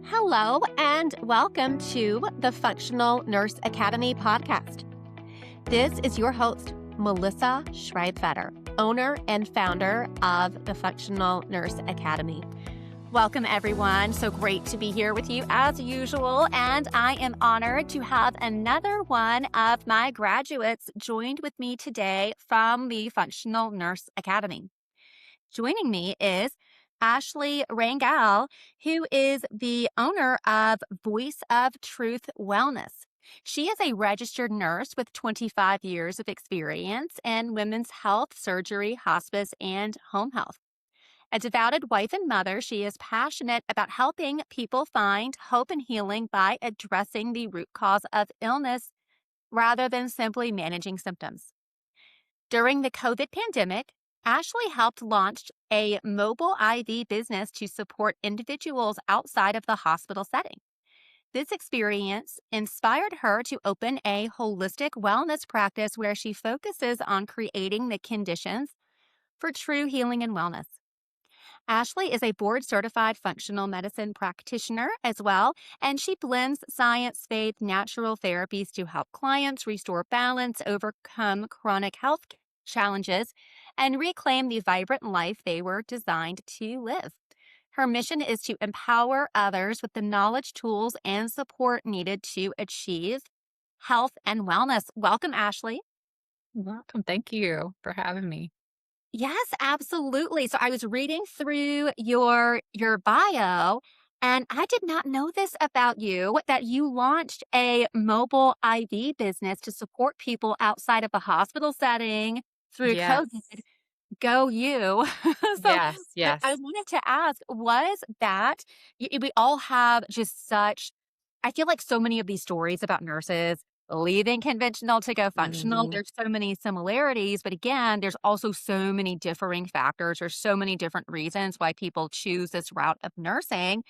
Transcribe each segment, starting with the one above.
Hello, and welcome to the Functional Nurse Academy podcast. This is your host, Melissa Schreibfetter, owner and founder of the Functional Nurse Academy. Welcome, everyone. So great to be here with you as usual, and I am honored to have another one of my graduates joined with me today from the Functional Nurse Academy. Joining me is Ashley Rangel, who is the owner of Voice of Truth Wellness. She is a registered nurse with 25 years of experience in women's health, surgery, hospice, and home health. A devoted wife and mother, she is passionate about helping people find hope and healing by addressing the root cause of illness rather than simply managing symptoms. During the COVID pandemic, Ashley helped launch a mobile IV business to support individuals outside of the hospital setting. This experience inspired her to open a holistic wellness practice where she focuses on creating the conditions for true healing and wellness. Ashley is a board-certified functional medicine practitioner as well, and she blends science, faith, natural therapies to help clients restore balance, overcome chronic health challenges, and reclaim the vibrant life they were designed to live. Her mission is to empower others with the knowledge, tools, and support needed to achieve health and wellness. Welcome, Ashley. Welcome. Thank you for having me. Yes, absolutely. So I was reading through your bio, and I did not know this about you, that you launched a mobile IV business to support people outside of the hospital setting through Yes. COVID. Go you. So Yes. I Yes. wanted to ask, was that we all have just such, I feel like so many of these stories about nurses leaving conventional to go functional, Mhm. there's so many similarities, but again, there's also so many differing factors or so many different reasons why people choose this route of nursing.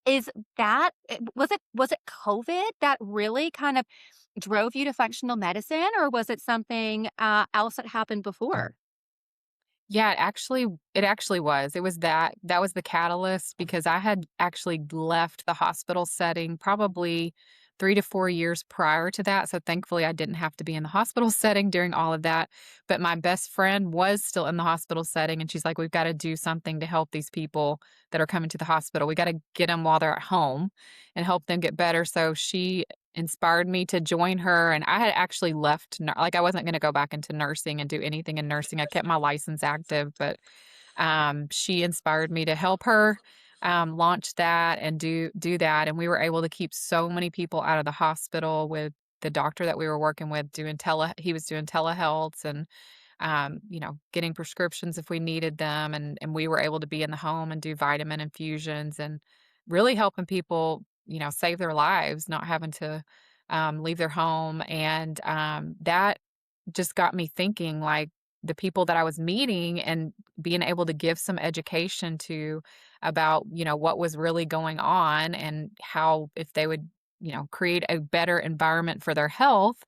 Is that was it COVID that really kind of drove you to functional medicine, or was it something else that happened before? Yeah, it actually was. It was that was the catalyst because I had actually left the hospital setting probably 3 to 4 years prior to that, so thankfully I didn't have to be in the hospital setting during all of that, but my best friend was still in the hospital setting, and she's like, "We've gotta do something to help these people that are coming to the hospital. We gotta get them while they're at home and help them get better," so she inspired me to join her, and I had actually left I wasn't gonna go back into nursing and do anything in nursing. I kept my license active, but, she inspired me to help her, launch that and do that, and we were able to keep so many people out of the hospital with the doctor that we were working with doing he was doing telehealths and, getting prescriptions if we needed them, and we were able to be in the home and do vitamin infusions and really helping people, save their lives, not having to, leave their home, and, that just got me thinking, like, the people that I was meeting and being able to give some education to about, what was really going on and how if they would, create a better environment for their health,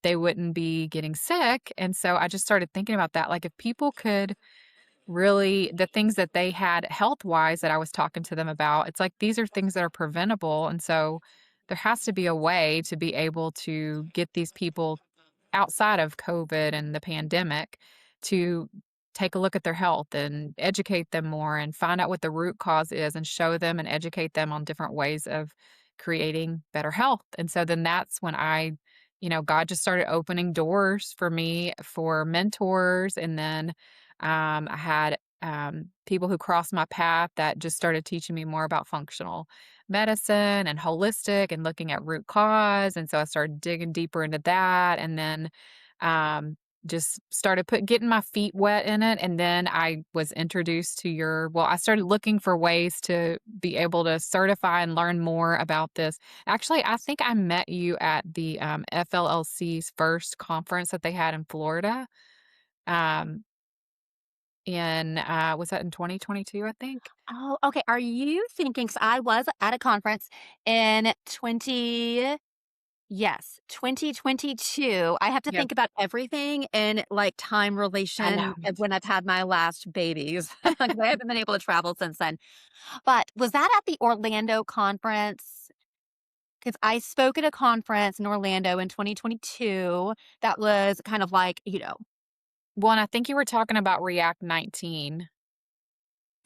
they wouldn't be getting sick, and so I just started thinking about that, like, if people could really the things that they had health-wise that I was talking to them about, it's like these are things that are preventable, and so there has to be a way to be able to get these people outside of COVID and the pandemic to take a look at their health and educate them more and find out what the root cause is and show them and educate them on different ways of creating better health. And so then that's when God just started opening doors for me for mentors. And then I had people who crossed my path that just started teaching me more about functional medicine and holistic and looking at root cause. And so I started digging deeper into that. And then just started getting my feet wet in it. And then I was introduced to I started looking for ways to be able to certify and learn more about this. Actually, I think I met you at the FLLC's first conference that they had in Florida. Um, was that in 2022, I think? Oh, okay. Are you thinking? 'Cause I was at a conference in Yes, 2022. I have to Yep. think about everything in, like, time I relation know, of me when I've had my last babies, 'cause I haven't been able to travel since then. But was that at the Orlando conference? Because I spoke at a conference in Orlando in 2022 that was kind of like, Well, and I think you were talking about React 19.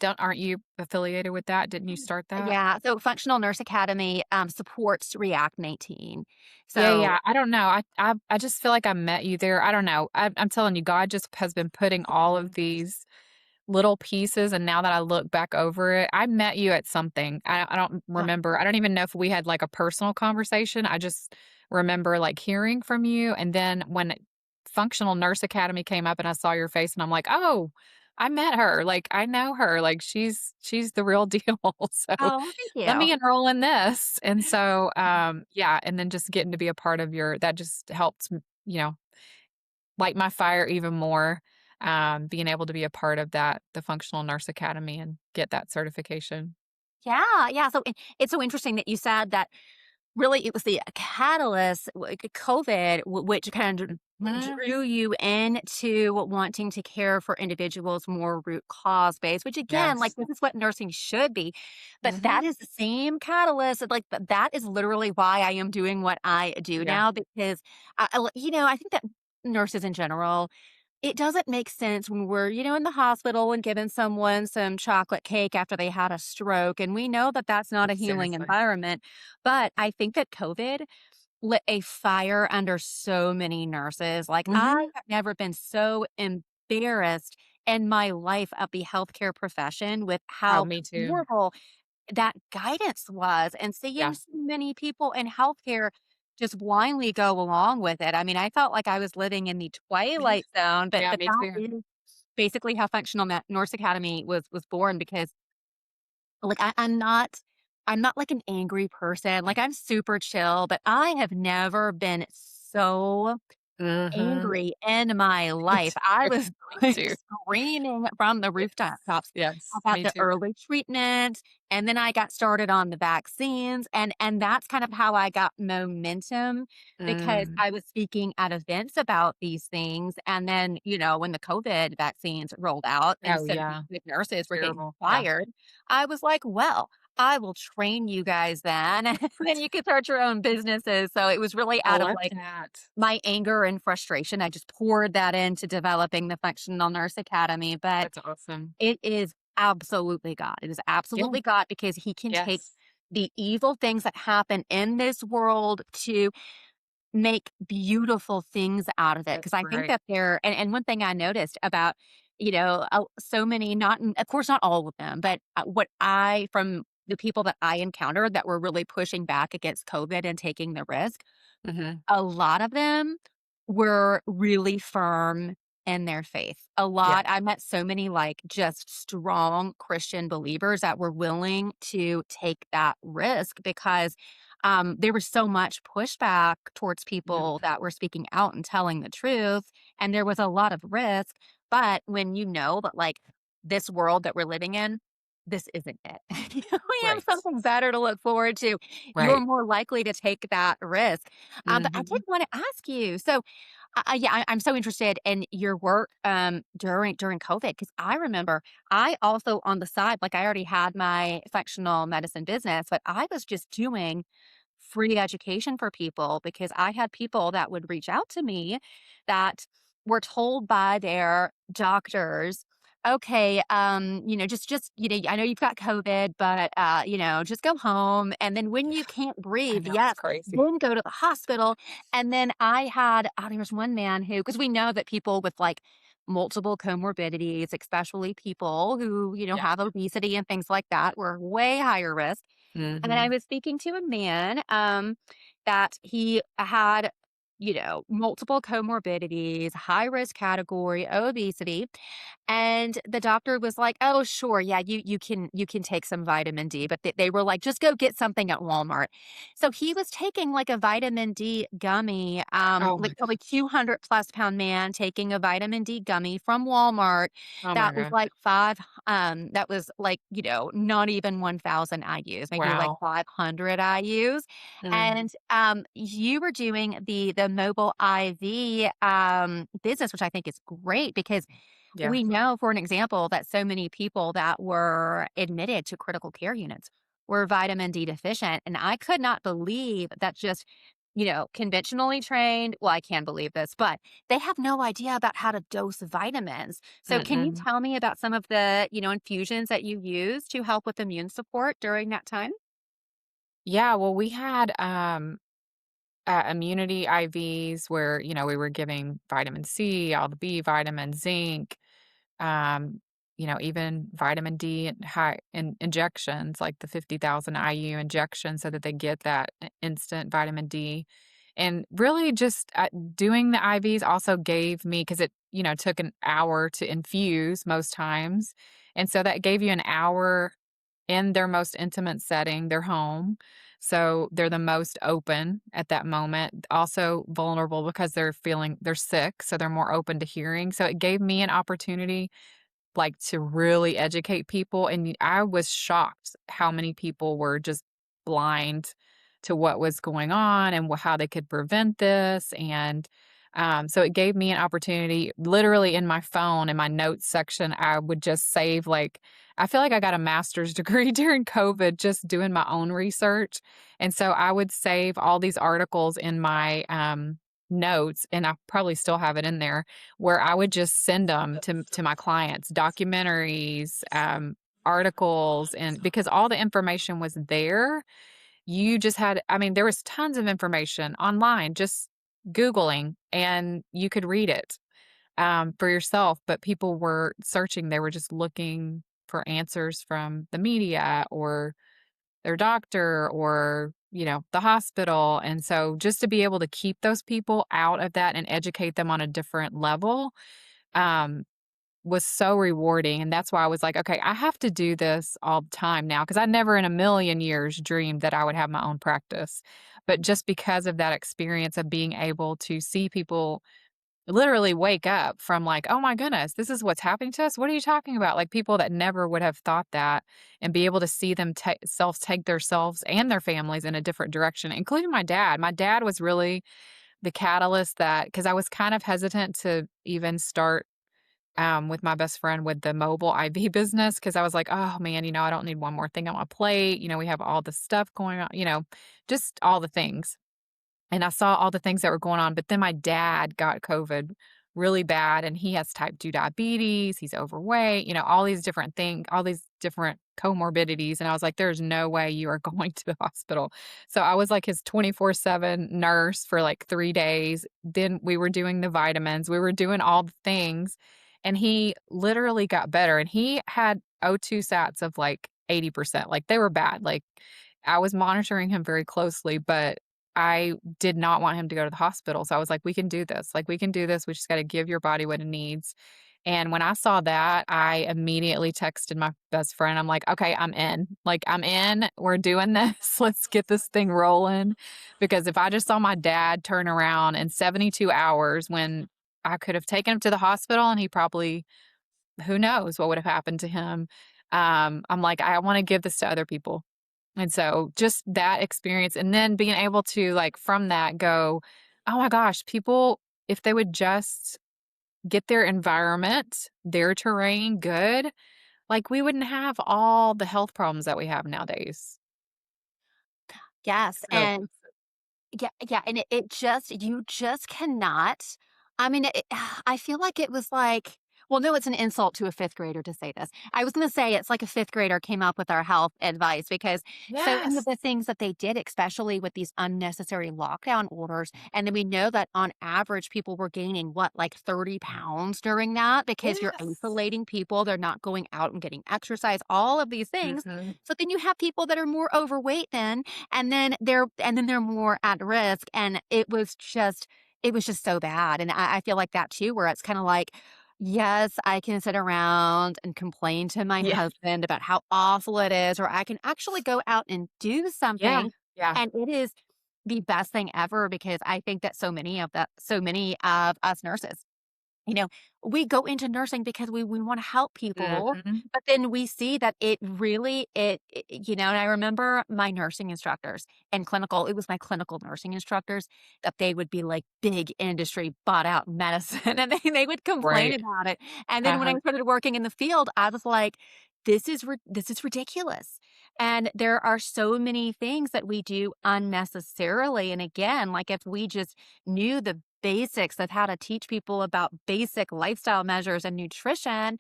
Don't aren't you affiliated with that? Didn't you start that? yeah, so Functional Nurse Academy, supports React 18. Yeah, So yeah. I don't know. I just feel like I met you there. I don't know. I'm telling you, God just has been putting all of these little pieces, and now that I look back over it, I met you at something. I don't yeah. remember. I don't even know if we had, like, a personal conversation. I just remember, like, hearing from you, and then when Functional Nurse Academy came up and I saw your face, and I'm like, "Oh, I met her. Like, I know her. Like, she's the real deal. So, Oh, thank let you. me enroll in this." And so, yeah, and then just getting to be a part of your that just helps, you know, light my fire even more, being able to be a part of that, the Functional Nurse Academy and get that certification. Yeah, yeah, so it's so interesting that you said that really it was the catalyst, COVID, which kind of Mhm. drew you into wanting to care for individuals more root cause based, which again, like Yes. this is what nursing should be. But Mhm. that is the same catalyst. Like that is literally why I am doing what I do Yeah. now because, I think that nurses in general, it doesn't make sense when we're, in the hospital and giving someone some chocolate cake after they had a stroke. And we know that that's not a healing Seriously. environment. But I think that COVID lit a fire under so many nurses. Like, I Mhm. have never been so embarrassed in my life of the healthcare profession with Oh, how me too. horrible that guidance was and seeing Yeah. so many people in healthcare just blindly go along with it. I mean, I felt like I was living in the twilight zone, but Yeah, but me that too. is basically how Functional Nurse Academy was born because like I'm not like an angry person. Like I'm super chill, but I have never been so Mhm. angry in my Me life. too. I was, Me like, too. screaming from the Yes. rooftops Yes, about me the too. early treatment, and then I got started on the vaccines, and that's kind of how I got momentum because Mm. I was speaking at events about these things, and then, when the COVID vaccines rolled out and Oh, so yeah. many nurses were getting Terrible. Yeah. fired, I was like, "Well, I will train you guys then, and then you can start your own businesses." So it was really I out of, love like, that. my anger and frustration, I just poured that into developing the Functional Nurse Academy, but That's awesome. it is absolutely God. It is Yeah. absolutely God because He can take Yes. the evil things that happen in this world to make beautiful things out of it. Because That's I think right. that and one thing I noticed about, so many, not, of course, not all of them, but from the people that I encountered that were really pushing back against COVID and taking the risk, Mhm. a lot of them were really firm in their faith. Yeah. I met so many, like, just strong Christian believers that were willing to take that risk because, there was so much pushback towards Yep. people that were speaking out and telling the truth, and there was a lot of risk, but when you know that, like, this world that we're living in, this isn't it. We have Right. something better to look forward to. You're Right. more likely to take that risk. But I did Mhm. wanna ask you, so, yeah, I'm so interested in your work, during COVID because I remember I also on the side, like, I already had my functional medicine business, but I was just doing free education for people because I had people that would reach out to me that were told by their doctors, "Okay, I know you've got COVID, but, just go home, and then when Yeah. you can't I breathe, know, it's yes, crazy. then go to the hospital." And then there was one man who, because we know that people with, like, multiple comorbidities, especially people who, Yeah. have obesity and things like that, were way higher risk. And then I Mhm. was speaking to a man, that he had multiple comorbidities, high risk category, obesity. And the doctor was like, "Oh, sure, yeah, you can take some vitamin D," but they were like, "Just go get something at Walmart." So he was taking like a vitamin D gummy, Oh my like probably 200+ pound man taking a vitamin D gummy from Walmart oh my that was god. like that was like, not even 1,000 IUs, maybe like Wow. 500 IUs. Mm, And you were doing the mobile IV business, which I think is great because yeah. we know, for an example, that so many people that were admitted to critical care units were vitamin D deficient. And I could not believe that just, conventionally trained, well, I can believe this, but they have no idea about how to dose vitamins. So, can you Mm-mm. tell me about some of the, infusions that you use to help with immune support during that time? Yeah, well, we had, immunity IVs where, we were giving vitamin C, all the B vitamins, zinc, um, even vitamin D and high injections, like the 50,000 IU injection so that they get that instant vitamin D. And really just doing the IVs also gave me, because it, took an hour to infuse most times. And so that gave you an hour in their most intimate setting, their home. So they're the most open at that moment, also vulnerable because they're sick, so they're more open to hearing. So it gave me an opportunity like to really educate people. And I was shocked how many people were just blind to what was going on and how they could prevent this. And so it gave me an opportunity literally in my phone, in my notes section. I would just save, like, I feel like I got a master's degree during COVID just doing my own research. And so I would save all these articles in my notes, and I probably still have it in there, where I would just send them to my clients, documentaries, articles, and because all the information was there, you just had, I mean, there was tons of information online, just Googling, and you could read it, for yourself, but people were searching, they were just looking for answers from the media or their doctor or, the hospital. And so just to be able to keep those people out of that and educate them on a different level, um, was so rewarding. And that's why I was like, okay, I have to do this all the time now because I never in a million years dreamed that I would have my own practice. But just because of that experience of being able to see people literally wake up from like, "Oh my goodness, this is what's happening to us? What are you talking about?" Like people that never would have thought that, and be able to see them take themselves and their families in a different direction, including my dad. My dad was really the catalyst that, because I was kind of hesitant to even start with my best friend with the mobile IV business because I was like, "Oh man, I don't need one more thing on my plate. We have all this stuff going on, just all the things." And I saw all the things that were going on, but then my dad got COVID really bad, and he has type 2 diabetes, he's overweight, all these different things, all these different comorbidities, and I was like, "There's no way you are going to the hospital." So I was like his 24/7 nurse for like 3 days. Then we were doing the vitamins, we were doing all the things, and he literally got better, and he had O2 sats of like 80%, like they were bad, like I was monitoring him very closely, but I did not want him to go to the hospital, so I was like, "We can do this, like, we can do this, we just gotta give your body what it needs." And when I saw that, I immediately texted my best friend, I'm like, "Okay, I'm in. Like, I'm in, we're doing this, let's get this thing rolling." Because if I just saw my dad turn around in 72 hours when I could have taken him to the hospital and he probably, who knows what would have happened to him, I'm like, "I wanna give this to other people." And so just that experience and then being able to like from that go, "Oh my gosh, people, if they would just get their environment, their terrain good, like we wouldn't have all the health problems that we have nowadays." Yes. So And yeah, yeah, and it just you just cannot. I mean, I feel like it was like, well, no, it's an insult to a 5th grader to say this. I was gonna say it's like a 5th grader came up with our health advice because so many of yes. the things that they did, especially with these unnecessary lockdown orders, and then we know that on average, people were gaining what, like 30 pounds during that because you're Yes. isolating people, they're not going out and getting exercise, all of these things. Mhm. So then you have people that are more overweight then and then they're more at risk, and it was just it was just so bad, and I feel like that too, where it's kinda like, yes, I can sit around and complain to my Yeah. husband about how awful it is, or I can actually go out and do Yeah. something, Yeah. and it is the best thing ever because I think that so many of us nurses, you know, we go into nursing because we wanna help people, Mhm. but then we see that it really and I remember my nursing instructors and clinical it was my clinical nursing instructors that they would be like big industry bought out medicine, and they would complain Right. about it, and then when I Uh-huh. started working in the field, I was like, this is ridiculous." And there are so many things that we do unnecessarily, and again, like, if we just knew the basics of how to teach people about basic lifestyle measures and nutrition,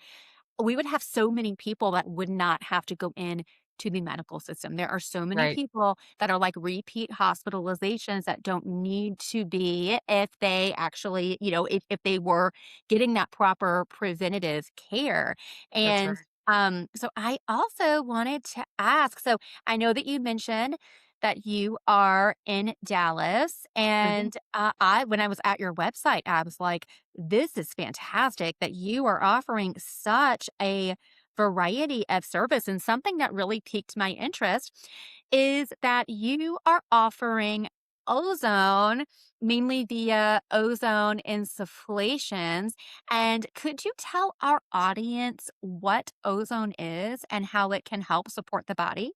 we would have so many people that would not have to go in to the medical system. There are so many Right. people that are like repeat hospitalizations that don't need to be if they actually, if they were getting that proper preventative care. That's And right. so I also wanted to ask, so I know that you mentioned that you are in Dallas Mhm. and when I was at your website, I was like, this is fantastic that you are offering such a variety of service. And something that really piqued my interest is that you are offering ozone, mainly via ozone insufflations. And could you tell our audience what ozone is and how it can help support the body?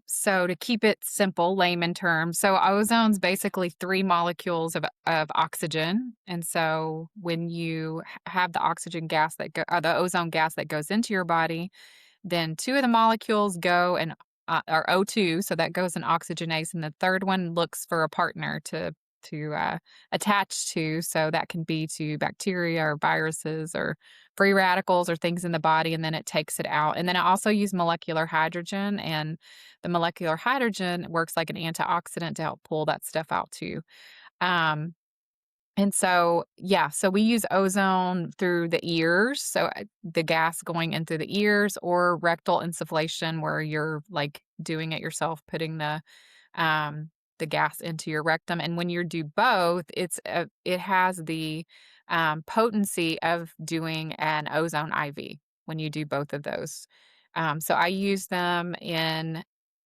So to keep it simple, layman terms, so ozone's basically 3 molecules of oxygen, and so when you have the oxygen gas the ozone gas that goes into your body, then 2 of the molecules go and are O2, so that goes in oxygenase, and the 3rd one looks for a partner to attach to, so that can be to bacteria or viruses or free radicals or things in the body, and then it takes it out. And then I also use molecular hydrogen, and the molecular hydrogen works like an antioxidant to help pull that stuff out too. Um, and so, yeah, so we use ozone through the ears, so, the gas going in through the ears or rectal insufflation where you're, like, doing it yourself, putting the gas into your rectum, and when you do both, it has the, potency of doing an ozone IV when you do both of those. So I use them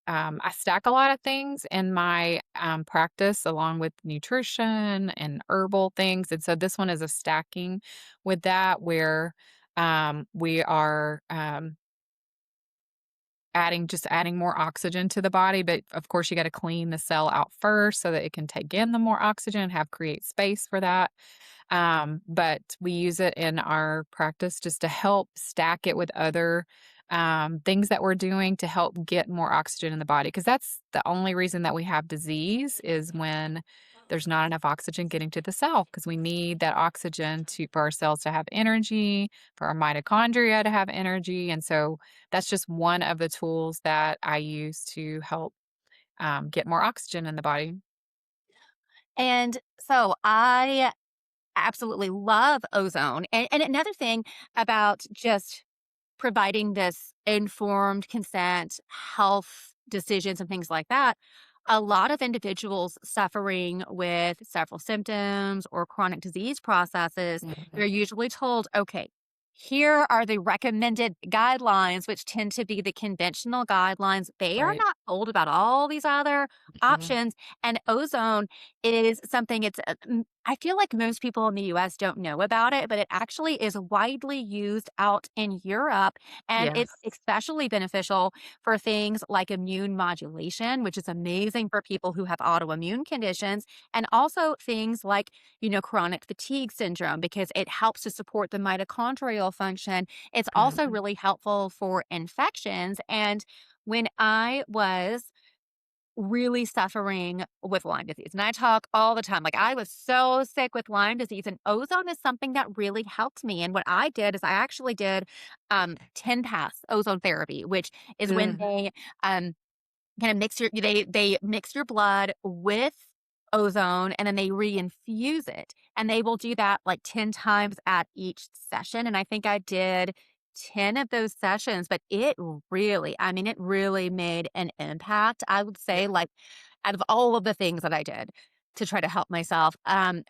I stack a lot of things in my, practice along with nutrition and herbal things, and so this one is a stacking with that where, we are, adding more oxygen to the body, but of course you gotta clean the cell out first so that it can take in the more oxygen, create space for that. But we use it in our practice just to help stack it with other things that we're doing to help get more oxygen in the body. Because that's the only reason that we have disease is when there's not enough oxygen getting to the cell. Because we need that oxygen for our cells to have energy, for our mitochondria to have energy. And so that's just one of the tools that I use to help get more oxygen in the body. And so I absolutely love ozone. And another thing about just providing this informed consent, health decisions, and things like that, a lot of individuals suffering with several symptoms or chronic disease processes, Mhm. they're usually told, okay, here are the recommended guidelines, which tend to be the conventional guidelines. They are Right. not told about all these other Mhm. options. And ozone is something I feel like most people in the US don't know about it, but it actually is widely used out in Europe. And it's Yes. especially beneficial for things like immune modulation, which is amazing for people who have autoimmune conditions, and also things like, chronic fatigue syndrome, because it helps to support the mitochondrial function. It's also Mhm. really helpful for infections. And when I was really suffering with Lyme disease. And I talk all the time. Like, I was so sick with Lyme disease, and ozone is something that really helped me. And what I did is I actually did 10 pass ozone therapy, which is when Mhm. they kind of they mix your blood with ozone and then they reinfuse it. And they will do that like 10 times at each session. And I think I did 10 of those sessions, but it really made an impact. I would Yeah. say, like, out of all of the things that I did. to try to help myself.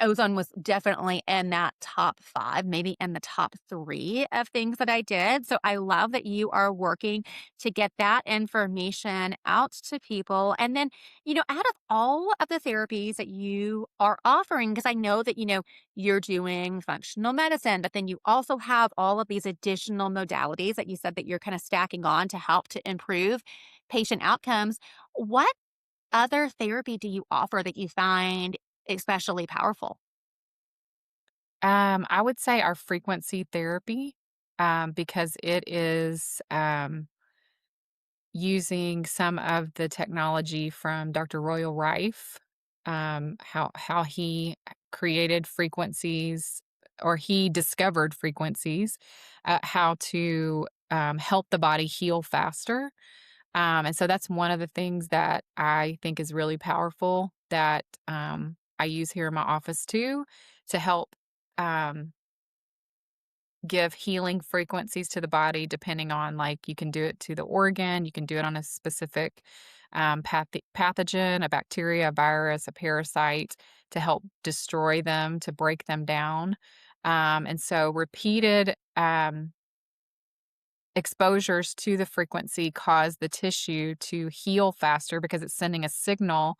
Ozone was definitely in that top 5, maybe in the top 3 of things that I did. So I love that you are working to get that information out to people. And then, out of all of the therapies that you are offering, because I know that, you're doing functional medicine, but then you also have all of these additional modalities that you said that you're kind of stacking on to help to improve patient outcomes. What other therapy do you offer that you find especially powerful? I would say our frequency therapy, because it is using some of the technology from Dr. Royal Rife, how he created frequencies or he discovered frequencies, how to help the body heal faster. And so that's one of the things that I think is really powerful that I use here in my office too to help um, give healing frequencies to the body, depending on like you can do it to the organ, you can do it on a specific pathogen, a bacteria, a virus, a parasite to help destroy them, to break them down. And so repeated exposures to the frequency cause the tissue to heal faster because it's sending a signal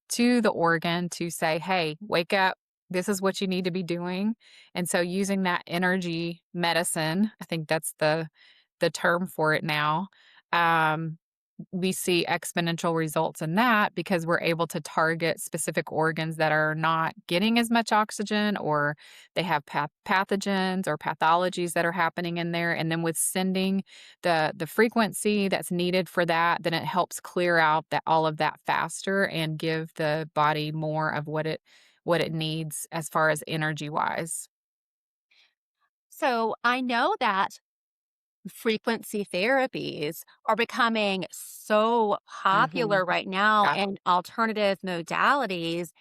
to the organ to say, "Hey, wake up. This is what you need to be doing." And so using that energy medicine, I think that's the term for it now. Um, we see exponential results in that because we're able to target specific organs that are not getting as much oxygen or they have pathogens or pathologies that are happening in there. And then with sending the frequency that's needed for that, then it helps clear out that all of that faster and give the body more of what it needs as far as energy wise. So I know that frequency therapies are becoming so Hmm. popular right now Yeah, in alternative modalities.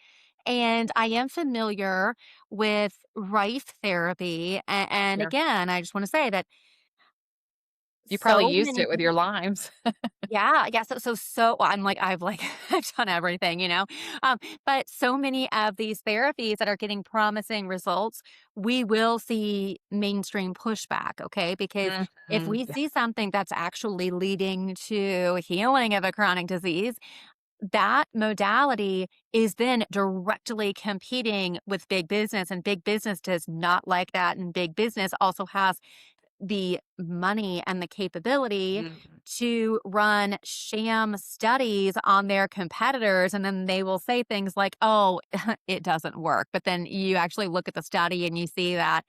And I am familiar with Rife therapy. And sure. again, I just want to say that You probably so used many it with your limes. yeah, well, I'm like I've done everything, Um, but so many of these therapies that are getting promising results, we will see mainstream pushback, okay? Because if Mhm. we see something that's actually leading to healing of a chronic disease, that modality is then directly competing with big business, and big business does not like that, and big business also has the money and the capability Mhm. to run sham studies on their competitors. And then they will say things like, oh, it doesn't work. But then you actually look at the study and you see that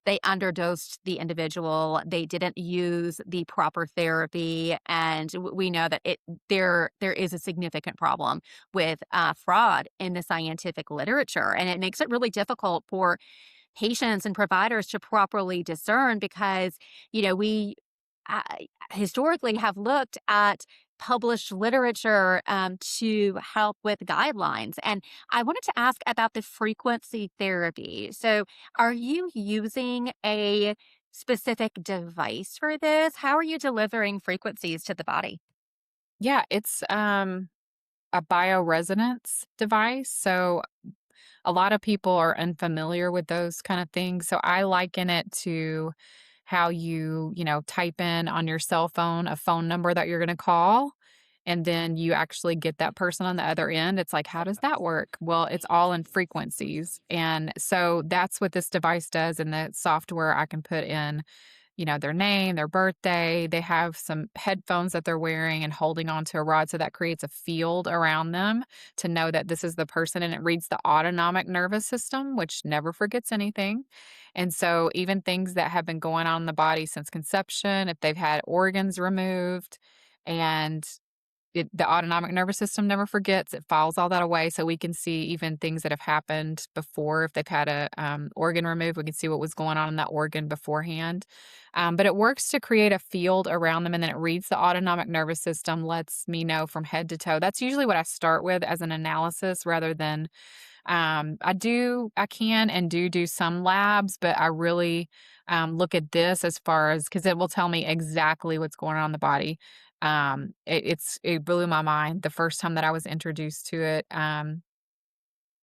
they underdosed the individual. They didn't use the proper therapy. And we know that there is a significant problem with fraud in the scientific literature. And it makes it really difficult for patients and providers to properly discern because, we uh, historically have looked at published literature to help with guidelines. And I wanted to ask about the frequency therapy. So, are you using a specific device for this? How are you delivering frequencies to the body? Yeah, it's, a bioresonance device, so a lot of people are unfamiliar with those kind of things, so I liken it to how you type in on your cell phone a phone number that you're gonna call, and then you actually get that person on the other end. It's like, how does that work? Well, it's all in frequencies, and so that's what this device does in the software I can put in their name, their birthday. They have some headphones that they're wearing and holding onto a rod. So that creates a field around them to know that this is the person. And it reads the autonomic nervous system, which never forgets anything. And so even things that have been going on in the body since conception, if they've had organs removed, and the autonomic nervous system never forgets. It files all that away so we can see even things that have happened before. If they've had a organ removed, we can see what was going on in that organ beforehand. But it works to create a field around them, and then it reads the autonomic nervous system, lets me know from head to toe. That's usually what I start with as an analysis rather than I can and do some labs, but I really look at this as far as because it will tell me exactly what's going on in the body. It blew my mind the first time that I was introduced to it.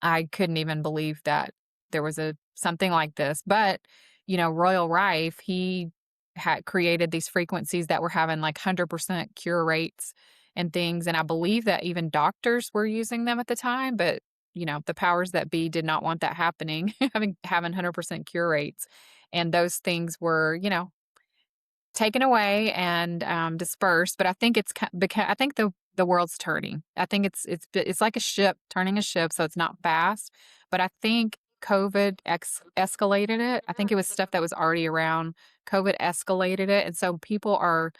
I couldn't even believe that there was a something like this, but, Royal Rife, he had created these frequencies that were having, like, 100% cure rates and things, and I believe that even doctors were using them at the time, but, the powers that be did not want that happening, having 100% cure rates, and those things were, taken away and, dispersed, but I think it's I think the world's turning. I think it's like a ship turning a ship, so it's not fast, but I think COVID escalated it. I think it was stuff that was already around. COVID escalated it, and so people are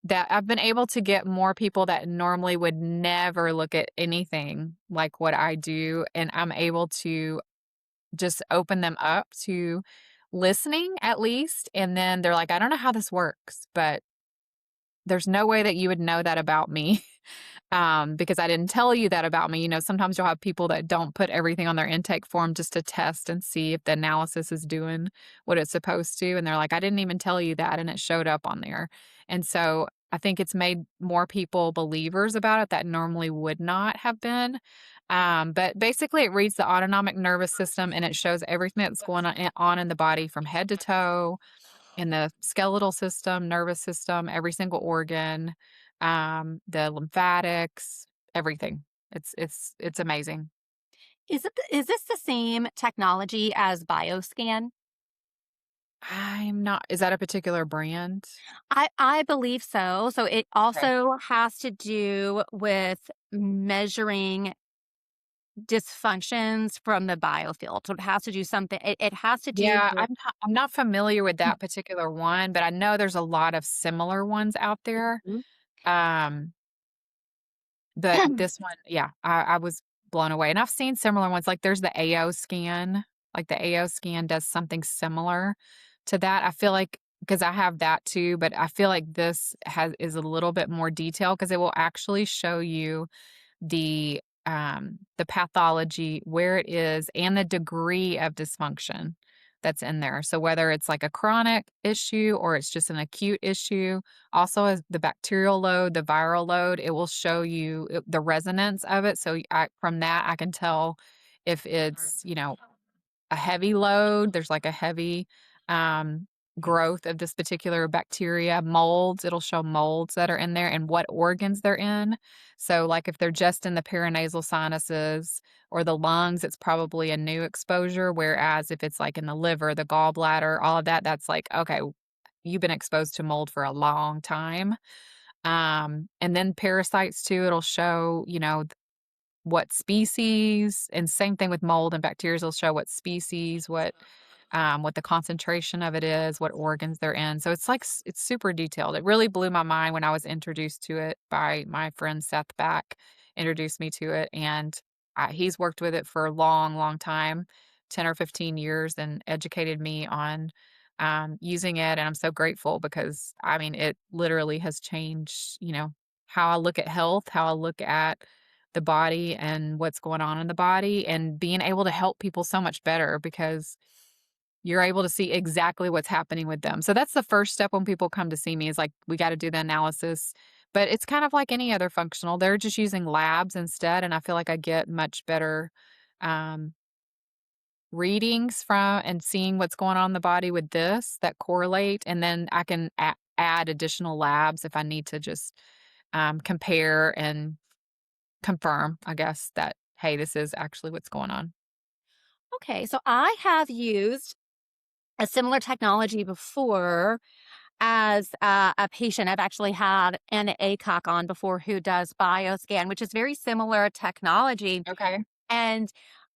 that I've been able to get more people that normally would never look at anything like what I do, and I'm able to just open them up to listening at least, and then they're like, "I don't know how this works, but there's no way that you would know that about me, because I didn't tell you that about me." Sometimes you'll have people that don't put everything on their intake form just to test and see if the analysis is doing what it's supposed to, and they're like, "I didn't even tell you that, and it showed up on there." And so, I think it's made more people believers about it that normally would not have been. But basically, it reads the autonomic nervous system, and it shows everything that's going on in the body from head to toe, in the skeletal system, nervous system, every single organ, the lymphatics, everything. It's amazing. Is this the same technology as Bioscan? I'm not is that a particular brand? I believe so. So it Okay. also has to do with measuring dysfunctions from the biofield. So it has to do something it has to do Yeah, with I'm not familiar with that particular one, but I know there's a lot of similar ones out there. Mhm. Um, but this one, yeah, I was blown away, and I've seen similar ones, like, there's the AO scan, like, the AO scan does something similar to that. I feel like because I have that too, but I feel like this is a little bit more detailed because it will actually show you the pathology, where it is, and the degree of dysfunction that's in there. So whether it's like a chronic issue or it's just an acute issue, also as the bacterial load, the viral load, it will show you the resonance of it. So from that, I can tell if it's, a heavy load, there's like a heavy um, growth of this particular bacteria, molds, it'll show molds that are in there and what organs they're in. So, like if they're just in the paranasal sinuses or the lungs, it's probably a new exposure. Whereas if it's like in the liver, the gallbladder, all of that, that's like, okay, you've been exposed to mold for a long time. And then parasites too, it'll show, what species, and same thing with mold and bacteria, will show what species, what the concentration of it is, what organs they're in. So it's like it's super detailed. It really blew my mind when I was introduced to it by my friend Seth Back, introduced me to it, and he's worked with it for a long, long time, 10 or 15 years, and educated me on using it. And I'm so grateful because I mean, it literally has changed, how I look at health, how I look at the body and what's going on in the body, and being able to help people so much better because you're able to see exactly what's happening with them. So that's the first step when people come to see me is like, we got to do the analysis. But it's kind of like any other functional. They're just using labs instead. And I feel like I get much better um, readings from and seeing what's going on in the body with this that correlate. And then I can add additional labs if I need to just compare and confirm, I guess, that, hey, this is actually what's going on. Okay, so I have used a similar technology before as a patient. I've actually had an ACOC on before who does bioscan, which is very similar technology. Okay. And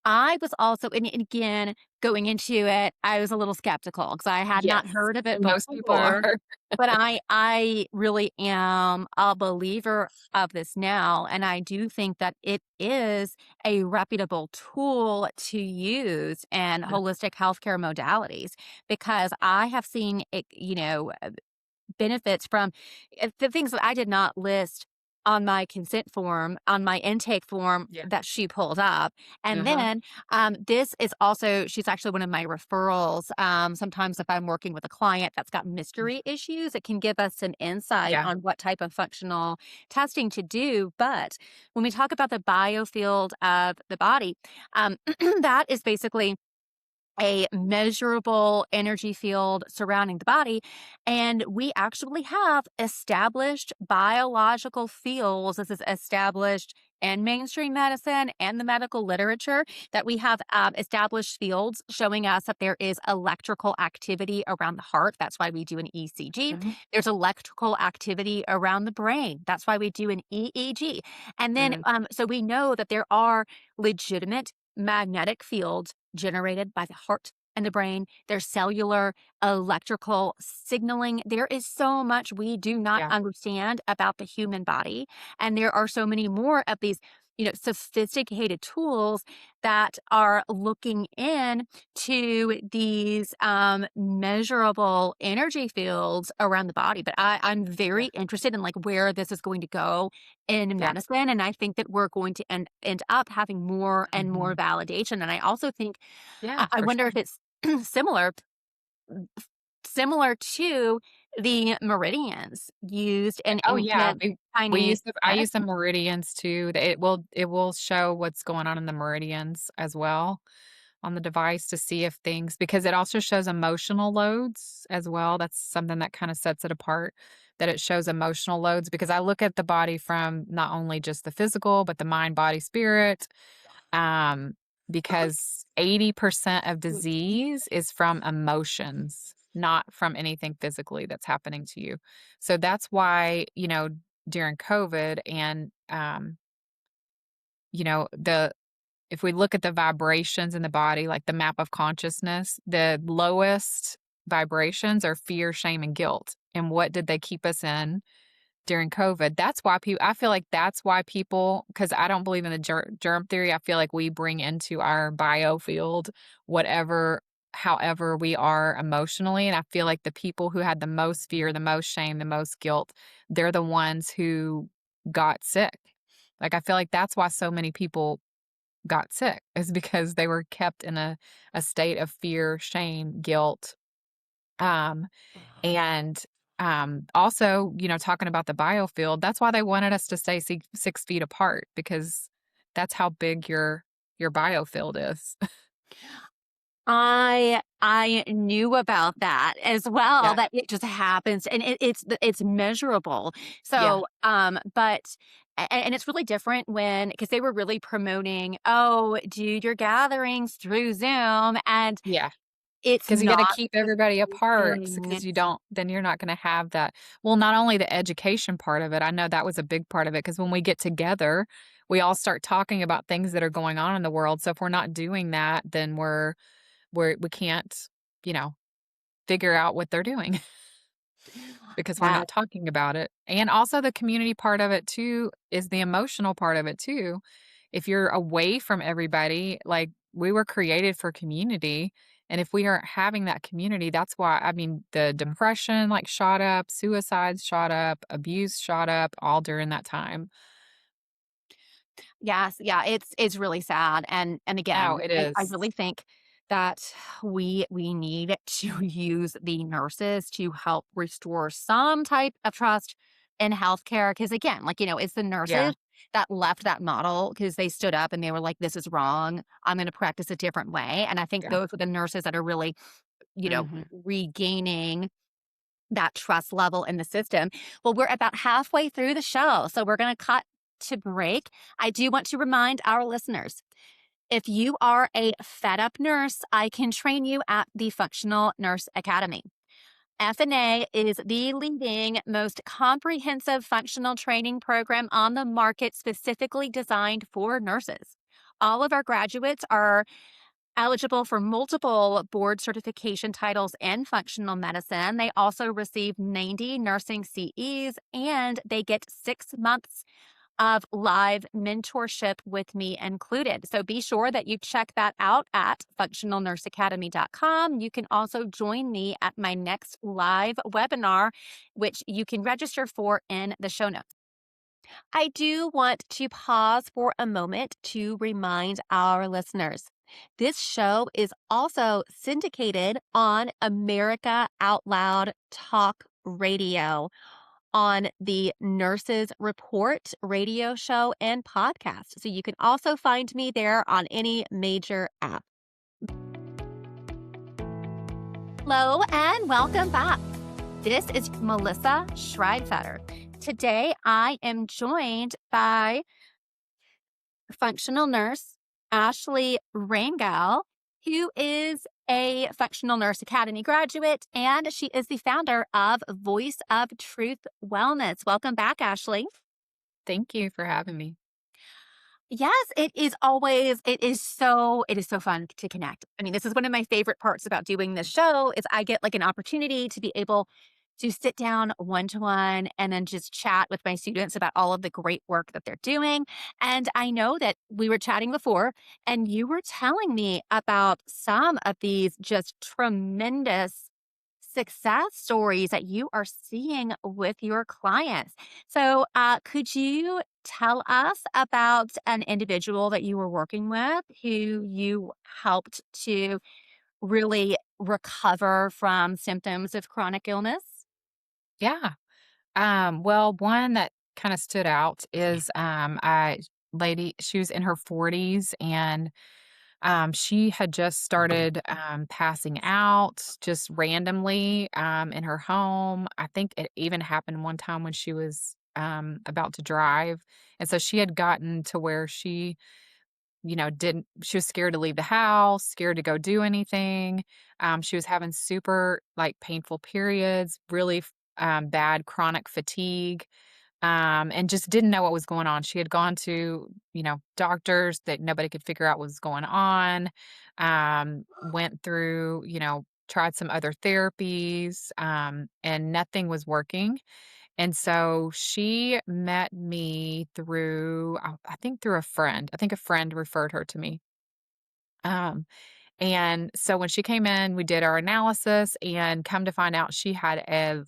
I was also, and again, going into it, I was a little skeptical because I had not Yes, heard of it and most people before. are. But I really am a believer of this now, and I do think that it is a reputable tool to use in holistic healthcare modalities because I have seen it, benefits from the things that I did not list on my consent form, on my intake form Yeah. that she pulled up. And Uh-huh. then this is also, she's actually one of my referrals. Sometimes if I'm working with a client that's got mystery issues, it can give us some insight Yeah. on what type of functional testing to do. But when we talk about the biofield of the body, that is basically a measurable energy field surrounding the body. And we actually have established biological fields. This is established in mainstream medicine and the medical literature that we have established fields showing us that there is electrical activity around the heart. That's why we do an ECG. Mhm. There's electrical activity around the brain. That's why we do an EEG. And then, Mm. so we know that there are legitimate magnetic fields generated by the heart and the brain. There's cellular electrical signaling. There is so much we do not Yeah. understand about the human body. And there are so many more of these, sophisticated tools that are looking in to these measurable energy fields around the body. But I'm Yeah. very interested in like where this is going to go in Yeah. medicine. And I think that we're going to end up having more and more Mhm. validation. And I also think, Yeah, I for wonder sure. if it's similar similar to the meridians used in Oh, yeah, ancient we Chinese use I use the medicine. meridians too. It will show what's going on in the meridians as well on the device to see if things because it also shows emotional loads as well. That's something that kinda sets it apart, that it shows emotional loads because I look at the body from not only just the physical, but the mind, body, spirit. Um, because 80% of disease is from emotions, not from anything physically that's happening to you. So that's why, during COVID and, the if we look at the vibrations in the body, like the map of consciousness, the lowest vibrations are fear, shame, and guilt. And what did they keep us in? During COVID. That's why people I feel like that's why people because I don't believe in the germ theory. I feel like we bring into our biofield whatever however we are emotionally, and I feel like the people who had the most fear, the most shame, the most guilt, they're the ones who got sick. Like, I feel like that's why so many people got sick is because they were kept in a state of fear, shame, guilt, um, and, also, talking about the biofield, that's why they wanted us to stay 6 feet apart because that's how big your biofield is. I knew about that as well, Yeah, that it just happens and it's measurable. yeah, So, but and it's really different when because they were really promoting, "Oh, do your gatherings through Zoom," and yeah. it's Because you gotta not keep the everybody same apart thing. because you don't then you're not gonna have that well, not only the education part of it, I know that was a big part of it because when we get together, we all start talking about things that are going on in the world, so if we're not doing that, then we can't, you know, figure out what they're doing because we're Yeah. not talking about it. And also the community part of it too is the emotional part of it too. If you're away from everybody, like we were created for community. And if we aren't having that community, that's why I mean the depression like shot up, suicides shot up, abuse shot up all during that time. Yes, yeah, it's really sad, and Oh, again, it I is. really think that we need to use the nurses to help restore some type of trust in healthcare. Because again, like, it's the Yeah. nurses that left that model because they stood up and they were like, "This is wrong. I'm gonna practice a different way," and I think Yeah. those are the nurses that are really, Hmm. regaining that trust level in the system. Well, we're about halfway through the show, so we're going to cut to break. I do want to remind our listeners if you are a fed up nurse, I can train you at the Functional Nurse Academy. FNA is the leading, most comprehensive functional training program on the market specifically designed for nurses. All of our graduates are eligible for multiple board certification titles in functional medicine. They also receive 90 nursing CEs and they get 6 months of live mentorship with me included. So be sure that you check that out at functionalnurseacademy.com. You can also join me at my next live webinar, which you can register for in the show notes. I do want to pause for a moment to remind our listeners. This show is also syndicated on America Out Loud Talk Radio on the Nurses Report radio show and podcast. So you can also find me there on any major app. Hello and welcome back. This is Melissa Schreidfetter. Today I am joined by functional nurse Ashley Rangel, who is a Functional Nurse Academy graduate, and she is the founder of Voice of Truth Wellness. Welcome back, Ashley. Thank you for having me. Yes, it is so fun to connect. I mean, this is one of my favorite parts about doing this show is I get like an opportunity to be able to sit down one-to-one and then just chat with my students about all of the great work that they're doing. And I know that we were chatting before and you were telling me about some of these just tremendous success stories that you are seeing with your clients. So, could you tell us about an individual that you were working with who you helped to really recover from symptoms of chronic illness? Yeah. Well, one that kind of stood out is I lady, she was in her 40s and she had just started passing out just randomly in her home. I think it even happened one time when she was about to drive. And so she had gotten to where she didn't she was scared to leave the house, scared to go do anything. She was having super, like, painful periods, really bad chronic fatigue, and just didn't know what was going on. She had gone to, doctors that nobody could figure out what was going on, went through, tried some other therapies, and nothing was working. And so she met me through, I think through a friend. I think a friend referred her to me. Um, and so when she came in, we did our analysis and come to find out she had a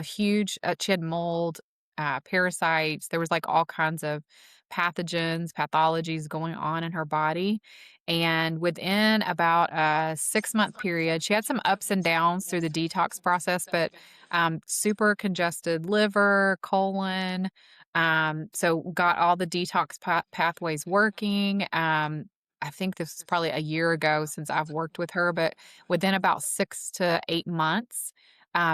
huge she had mold, parasites. There was, like, all kinds of pathogens, pathologies going on in her body, and within about a six-month period she had some ups and downs through the detox process, but, super congested liver, colon, so got all the detox pathways working. I think this is probably a year ago since I've worked with her, but within about 6 to 8 months,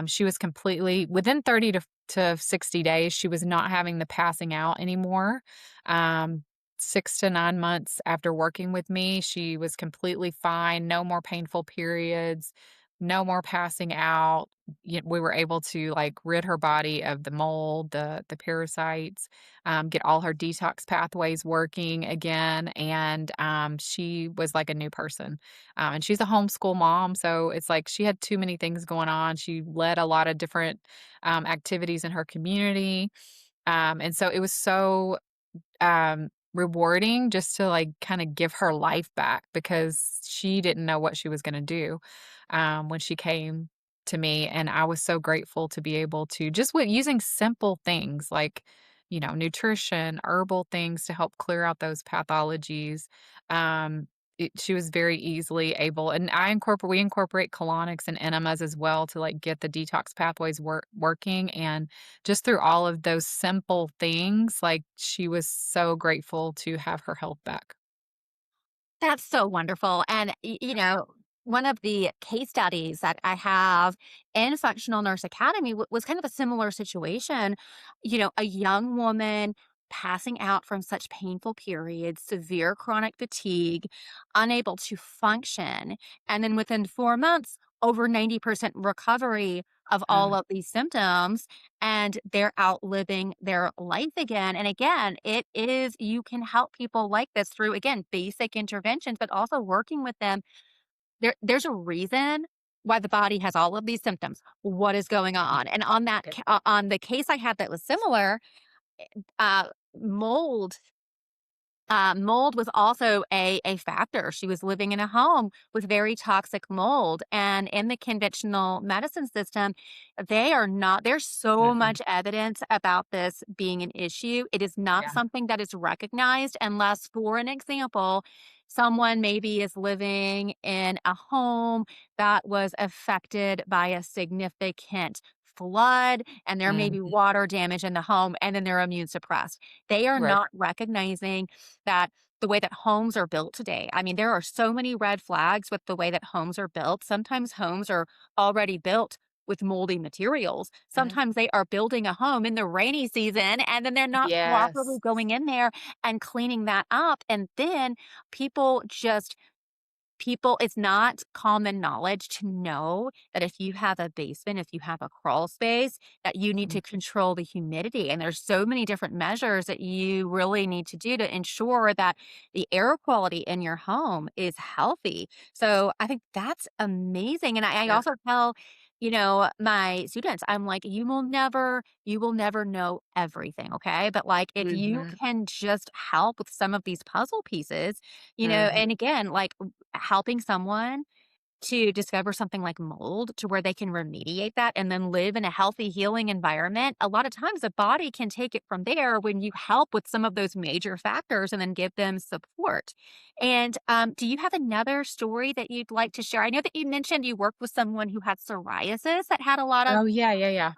she was completely within 30 to 60 days, she was not having the passing out anymore. Um, 6 to 9 months after working with me, she was completely fine, no more painful periods, no more passing out. We were able to, like, rid her body of the mold, the parasites, get all her detox pathways working again, and, she was like a new person. And she's a homeschool mom, so it's like she had too many things going on. She led a lot of different, activities in her community, and so it was so rewarding just to, like, kinda give her life back because she didn't know what she was gonna do, when she came to me, and I was so grateful to be able to just with using simple things like, nutrition, herbal things to help clear out those pathologies. She was very easily able, and we incorporate colonics and enemas as well to, like, get the detox pathways working, and just through all of those simple things, like, she was so grateful to have her health back. That's so wonderful. And, one of the case studies that I have in Functional Nurse Academy was kind of a similar situation. A young woman passing out from such painful periods, severe chronic fatigue, unable to function. And then within 4 months, over 90% recovery of all Uh, of these symptoms, and they're outliving their life again. And again, you can help people like this through, again, basic interventions, but also working with them. There's a reason why the body has all of these symptoms. What is going on? And Okay. on the case I had that was similar, mold Mold was also a factor. She was living in a home with very toxic mold. And in the conventional medicine system, they are not, there's so Mm-mm. much evidence about this being an issue. It is not Yeah. something that is recognized unless, for an example, someone maybe is living in a home that was affected by a significant flood and there may be Mhm. water damage in the home and then they're immune suppressed. They are Right. not recognizing that the way that homes are built today. I mean, there are so many red flags with the way that homes are built. Sometimes homes are already built with moldy materials. Mhm. Sometimes they are building a home in the rainy season and then they're not properly Yes. going in there and cleaning that up. And then people just People it's not common knowledge to know that if you have a basement, if you have a crawl space, that you need Mhm. to control the humidity, and there's so many different measures that you really need to do to ensure that the air quality in your home is healthy. So, I think that's amazing, and I Yeah. also tell, my students, I'm like, you will never know everything, okay? But, like, if you Mhm. can just help with some of these puzzle pieces, Mhm. and again, like, helping someone to discover something like mold to where they can remediate that and then live in a healthy, healing environment. A lot of times the body can take it from there when you help with some of those major factors and then give them support. And do you have another story that you'd like to share? I know that you mentioned you worked with someone who had psoriasis that had a lot of. Oh, yeah, yeah, yeah.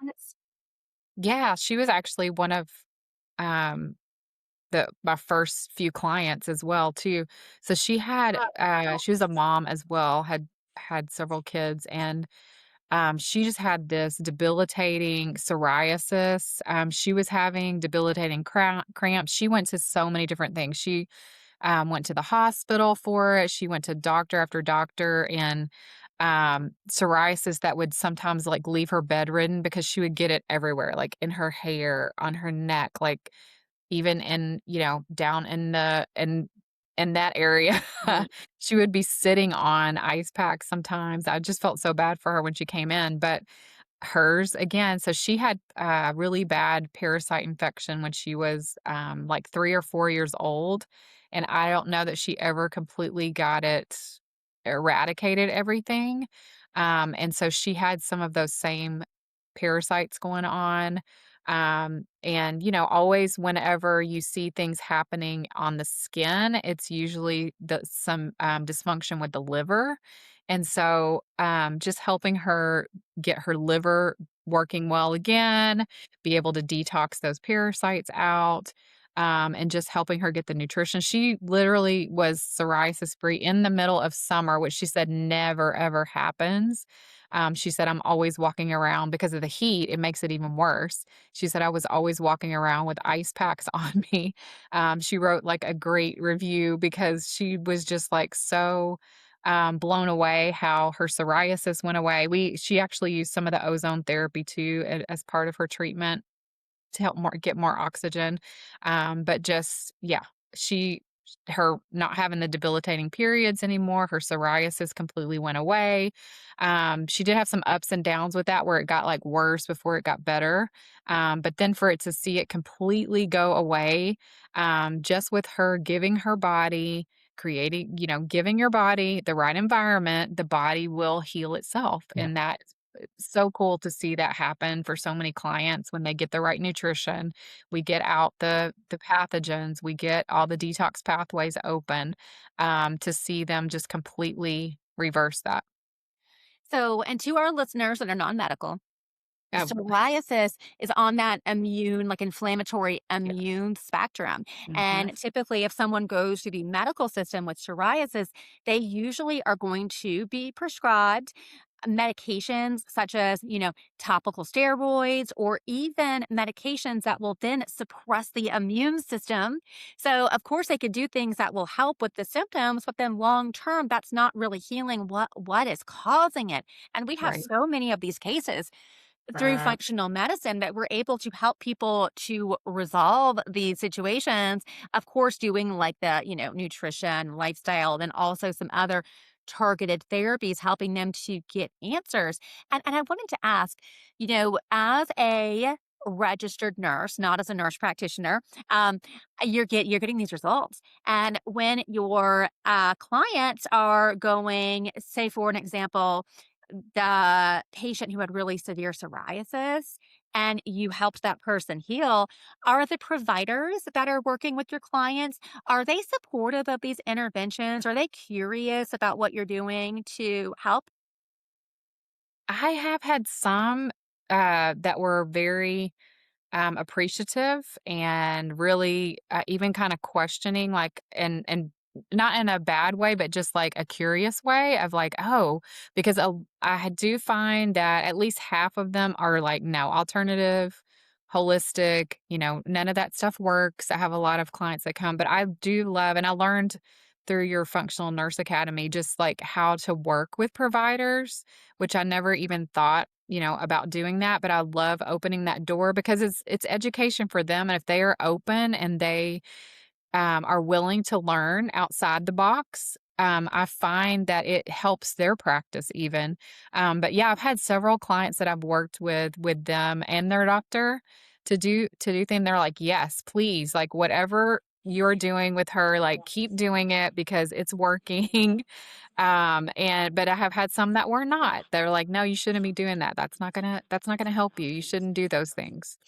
Yeah, she was actually one of, um, the my first few clients as well too. So she was a mom as well, had several kids, and, she just had this debilitating psoriasis. She was having debilitating cramps. She went to so many different things. She went to the hospital for it. She went to doctor after doctor and psoriasis that would sometimes like leave her bedridden because she would get it everywhere, like in her hair, on her neck, like even in, down in that area. Mhm. She would be sitting on ice packs sometimes. I just felt so bad for her when she came in, but hers again, so she had a really bad parasite infection when she was, like 3 or 4 years old, and I don't know that she ever completely got it eradicated everything, and so she had some of those same parasites going on, and, always whenever you see things happening on the skin, it's usually some, dysfunction with the liver, and so, just helping her get her liver working well again, be able to detox those parasites out, and just helping her get the nutrition. She literally was psoriasis free in the middle of summer, which she said never ever happens. She said, I'm always walking around because of the heat, it makes it even worse. She said, I was always walking around with ice packs on me. She wrote like a great review because she was just like so blown away how her psoriasis went away. She actually used some of the ozone therapy too as part of her treatment to help get more oxygen. But just yeah, she her not having the debilitating periods anymore, her psoriasis completely went away. She did have some ups and downs with that where it got like worse before it got better. But then for it to see it completely go away, just with her giving her body creating, giving your body the right environment, the body will heal itself. Yeah. And that's so cool to see that happen for so many clients when they get the right nutrition. We get out the pathogens, we get all the detox pathways open, to see them just completely reverse that. So, and to our listeners that are non-medical, Oh, psoriasis is on that immune, like inflammatory yeah. immune spectrum. Mhm. And typically, if someone goes to the medical system with psoriasis, they usually are going to be prescribed medications such as, topical steroids or even medications that will then suppress the immune system. So, of course, they could do things that will help with the symptoms, but then long term, that's not really healing what is causing it. And we have Right. so many of these cases through Right. functional medicine that we're able to help people to resolve these situations. Of course, doing like the, nutrition, lifestyle, then also some other targeted therapies, helping them to get answers. And I wanted to ask, as a registered nurse, not as a nurse practitioner, um, you're getting these results. And when your clients are going, say for an example, the patient who had really severe psoriasis and you helped that person heal, are the providers that are working with your clients, are they supportive of these interventions? Are they curious about what you're doing to help? I have had some that were very appreciative and really even kind of questioning, like, and not in a bad way, but just like a curious way of like, oh, because do find that at least half of them are like, no, alternative, holistic, none of that stuff works. I have a lot of clients that come, but I do love, and I learned through your functional nurse academy, just like how to work with providers, which I never even thought about doing that, but I love opening that door because it's education for them, and if they are open and they, are willing to learn outside the box, I find that it helps their practice even. But yeah, I've had several clients that I've worked with them and their doctor to do things. They're like, "Yes, please, like, whatever you're doing with her, like, keep doing it because it's working." But I have had some that were not. They're like, "No, you shouldn't be doing that. That's not gonna help you. You shouldn't do those things."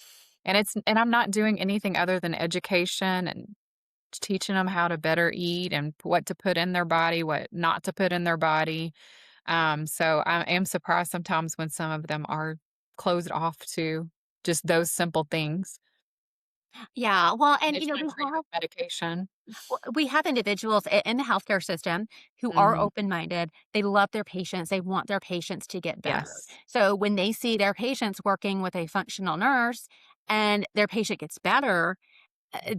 And I'm not doing anything other than education and teaching them how to better eat and what to put in their body, what not to put in their body. So I am surprised sometimes when some of them are closed off to just those simple things. Yeah, well, And and they you know, try to treat it with medication. we have individuals in the healthcare system who are Mhm. open-minded. They love their patients. They want their patients to get better. Yes. So when they see their patients working with a functional nurse and their patient gets better,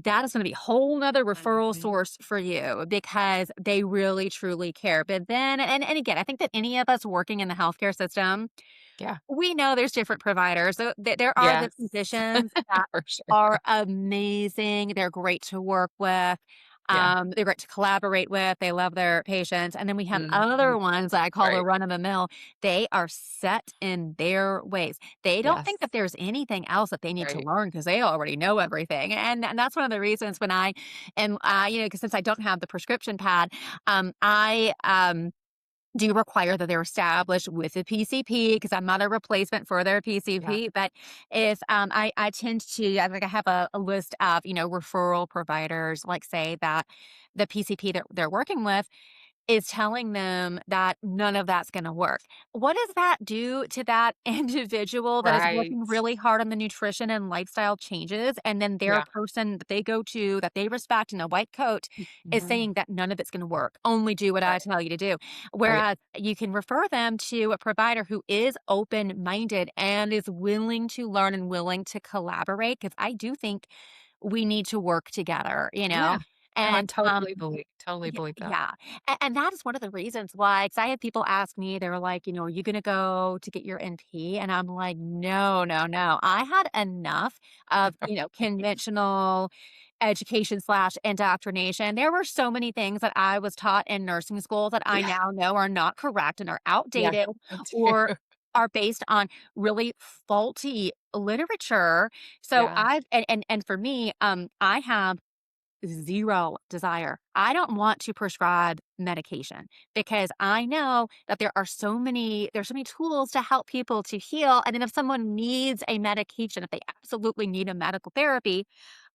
that is going to be a whole nother referral Mhm. source for you because they really truly care. But then, and again, I think that any of us working in the healthcare system, Yeah. we know there's different providers. There are the Yes. physicians that For sure. are amazing. They're great to work with. Yeah. They're great to collaborate with. They love their patients. And then we have Mhm. other ones that I call the Right. run of the mill. They are set in their ways. They don't think Yes. that there's anything else that they need to Right. learn because they already know everything. And that's one of the reasons when I am, because since I don't have the prescription pad, I do require that they're established with a PCP because I'm not a replacement for their Yeah. PCP. But if I tend to, I think I have a list of, referral providers, like say that the PCP that they're working with is telling them that none of that's gonna work. What does that do to that individual that is Right. working really hard on the nutrition and lifestyle changes, and then their Yeah. person that they go to, that they respect in a white coat, is Mhm. saying that none of it's gonna work, only do what I Right. tell you to do. Right. Whereas you can refer them to a provider who is open-minded and is willing to learn and willing to collaborate. Because I do think we need to work together, Yeah. No, I and, totally yeah, believe that. yeah, and that is one of the reasons why. Because I had people ask me, they were like, "Are you gonna go to get your NP?" And I'm like, "No, no, no." I had enough of, conventional education/indoctrination. There were so many things that I was taught in nursing school that I Yeah. now know are not correct and are Yeah. outdated Me or too. are based on really faulty literature. So Yeah. and for me, I have 0 desire. I don't want to prescribe medication because I know that there's so many tools to help people to heal. And then if someone needs a medication, if they absolutely need a medical therapy,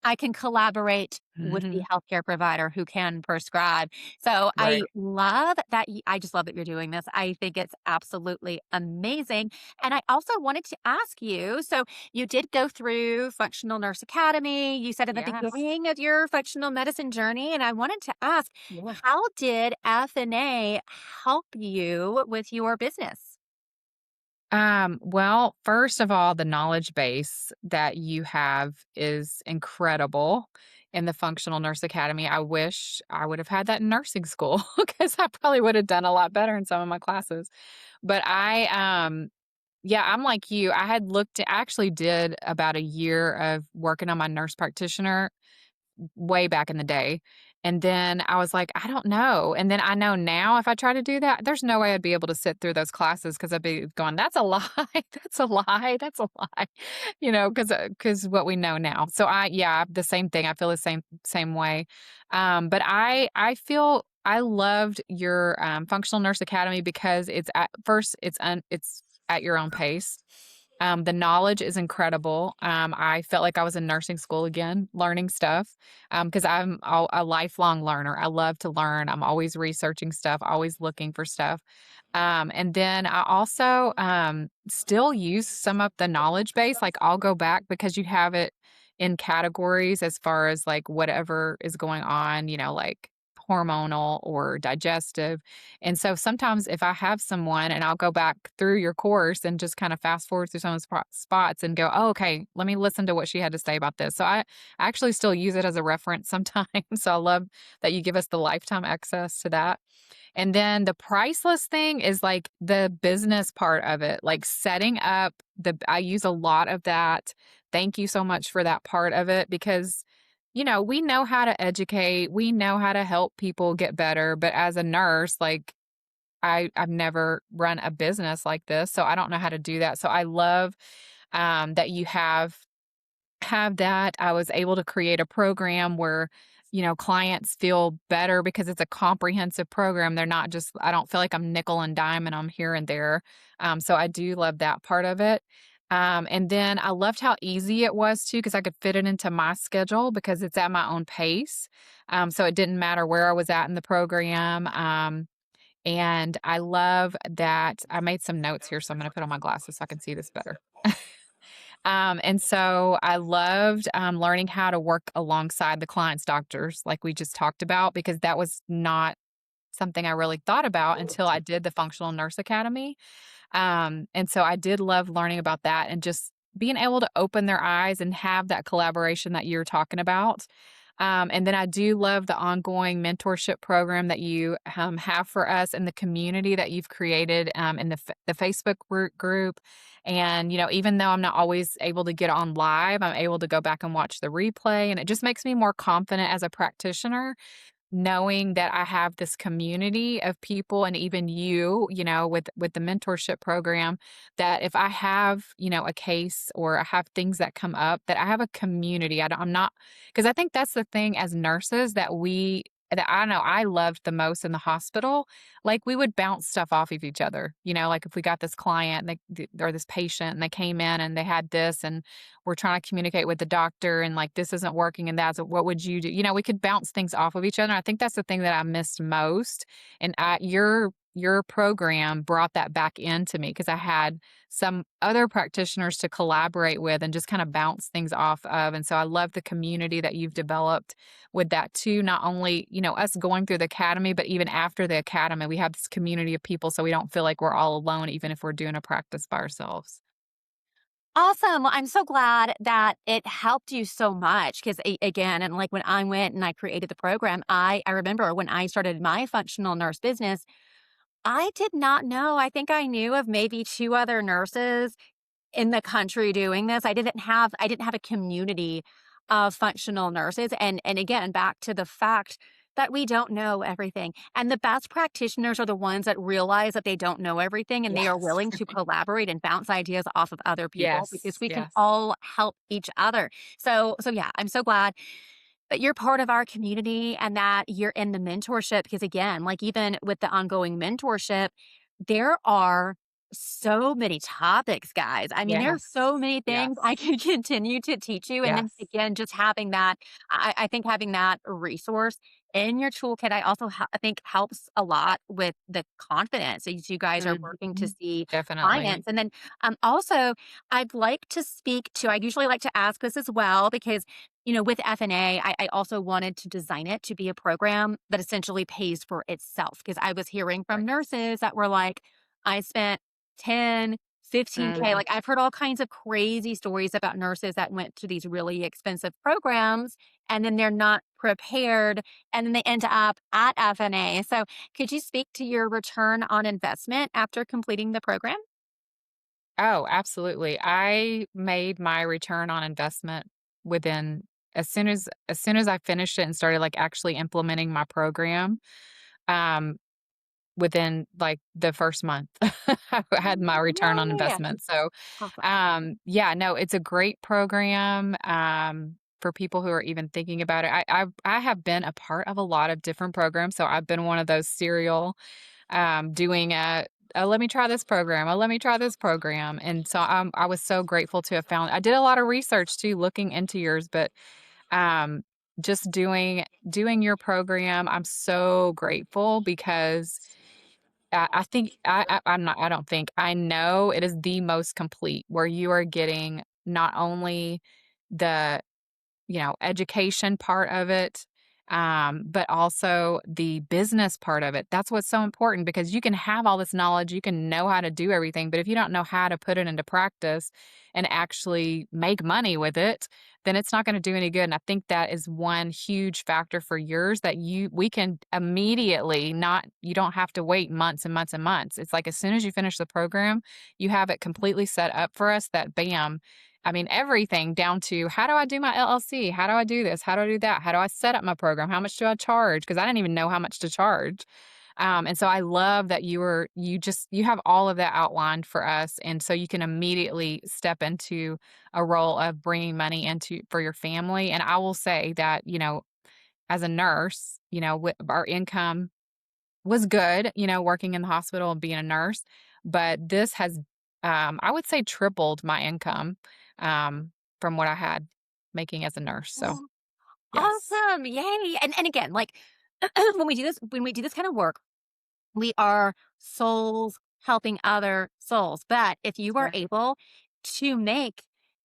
I can collaborate with the Mhm. healthcare provider who can prescribe. So I Right. love that I just love that you're doing this. I think it's absolutely amazing. And I also wanted to ask you, so you did go through Functional Nurse Academy. You said in the Yes. beginning of your functional medicine journey, and I wanted to ask, Yeah. how did FNA help you with your business? Well, first of all, the knowledge base that you have is incredible in the Functional Nurse Academy. I wish I would have had that in nursing school because I probably would have done a lot better in some of my classes. But yeah, I'm like you. I actually did about a year of working on my nurse practitioner way back in the day. And then I was like, "I don't know." And then I know now if I try to do that, there's no way I'd be able to sit through those classes because 'cause I'd be going, "That's a lie. That's a lie. That's a lie." Because what we know now. So yeah, the same thing. I feel the same way. But I feel I loved your, functional nurse academy because it's at first, it's at your own pace. The knowledge is incredible. I felt like I was in nursing school again, learning stuff, because I'm a lifelong learner. I love to learn. I'm always researching stuff, always looking for stuff. And then I also still use some of the knowledge base. Like I'll go back because you have it in categories as far as like whatever is going on, like hormonal or digestive. And so sometimes if I have someone and I'll go back through your course and just kind of fast forward through some of the spots and go, oh, okay, let me listen to what she had to say about this. So I actually still use it as a reference sometimes. So I love that you give us the lifetime access to that. And then the priceless thing is like the business part of it, like setting up I use a lot of that. Thank you so much for that part of it because we know how to educate, we know how to help people get better, but as a nurse, like I've never run a business like this, so I don't know how to do that. So I love that you have that. I was able to create a program where, clients feel better because it's a comprehensive program. They're not just, I don't feel like I'm nickel and dime and I'm here and there. So I do love that part of it. And then I loved how easy it was too, because I could fit it into my schedule because it's at my own pace. So it didn't matter where I was at in the program. And I love that I made some notes here, so I'm going to put on my glasses so I can see this better. And so I loved learning how to work alongside the client's doctors, like we just talked about, because that was not something I really thought about until I did the Functional Nurse Academy. And so I did love learning about that and just being able to open their eyes and have that collaboration that you're talking about. And then I do love the ongoing mentorship program that you have for us and the community that you've created in the Facebook group. And, even though I'm not always able to get on live, I'm able to go back and watch the replay. And it just makes me more confident as a practitioner knowing that I have this community of people and even with the mentorship program, that if I have, a case or I have things that come up, that I have a community. I'm not, because I think that's the thing as nurses that I know I loved the most in the hospital. Like we would bounce stuff off of each other, like if we got this client or this patient and they came in and they had this and we're trying to communicate with the doctor and like this isn't working and that's what would you do? We could bounce things off of each other. I think that's the thing that I missed most. And your program brought that back into me because I had some other practitioners to collaborate with and just kind of bounce things off of. And so I love the community that you've developed with that too. Not only, us going through the academy, but even after the academy, we have this community of people so we don't feel like we're all alone, even if we're doing a practice by ourselves. Awesome. Well, I'm so glad that it helped you so much because, again, and like when I went and I created the program, I remember when I started my functional nurse business, I did not know. I think I knew of maybe two other nurses in the country doing this. I didn't have a community of functional nurses. And again, back to the fact that we don't know everything. And the best practitioners are the ones that realize that they don't know everything and they are Yes. willing to collaborate and bounce ideas off of other people because Yes. we can Yes. all help each other. So yeah, I'm so glad that you're part of our community and that you're in the mentorship because again, like even with the ongoing mentorship, there are so many topics, guys. I mean, there's Yes. so many things I Yes. can continue to teach you. And then Yes. again, just having that, I think having that resource in your toolkit, I think helps a lot with the confidence as you guys are working to Mhm. see Definitely. clients. And then also, I'd like to speak to, I usually like to ask this as well because with FNA, I also wanted to design it to be a program that essentially pays for itself because I was hearing from Right. nurses that were like, I spent 10, 15K. Mm. Like I've heard all kinds of crazy stories about nurses that went to these really expensive programs and then they're not prepared and then they end up at FNA. So could you speak to your return on investment after completing the program? Oh, absolutely. I made my return on investment within as soon as I finished it and started, like, actually implementing my program, um, within, like, the first month, I had my return on Yay! investment. So, Awesome. yeah, no, it's a great program, for people who are even thinking about it. I have been a part of a lot of different programs, so I've been one of those serial, doing a, "Oh, let me try this program. Oh, let me try this program." And so, I was so grateful to have found I did a lot of research too, looking into yours, but, um, just doing your program, I'm so grateful because I think I'm not I don't think, I know it is the most complete where you are getting not only the education part of it, but also the business part of it. That's what's so important because you can have all this knowledge, you can know how to do everything, but if you don't know how to put it into practice and actually make money with it, then it's not going to do any good. And I think that is one huge factor for yours that we can immediately not you don't have to wait months and months and months. It's like as soon as you finish the program, you have it completely set up for us that bam, I mean, everything down to how do I do my LLC? How do I do this? How do I do that? How do I set up my program? How much do I charge? Because I didn't even know how much to charge. And so I love that you have all of that outlined for us, and so you can immediately step into a role of bringing money into for your family. And I will say that as a nurse, our income was good, working in the hospital and being a nurse, but this has, I would say tripled my income, from what I had making as a nurse, so, yes. Awesome. Yay. And again, like when we do this kind of work, we are souls helping other souls. But if you That's are right. able to make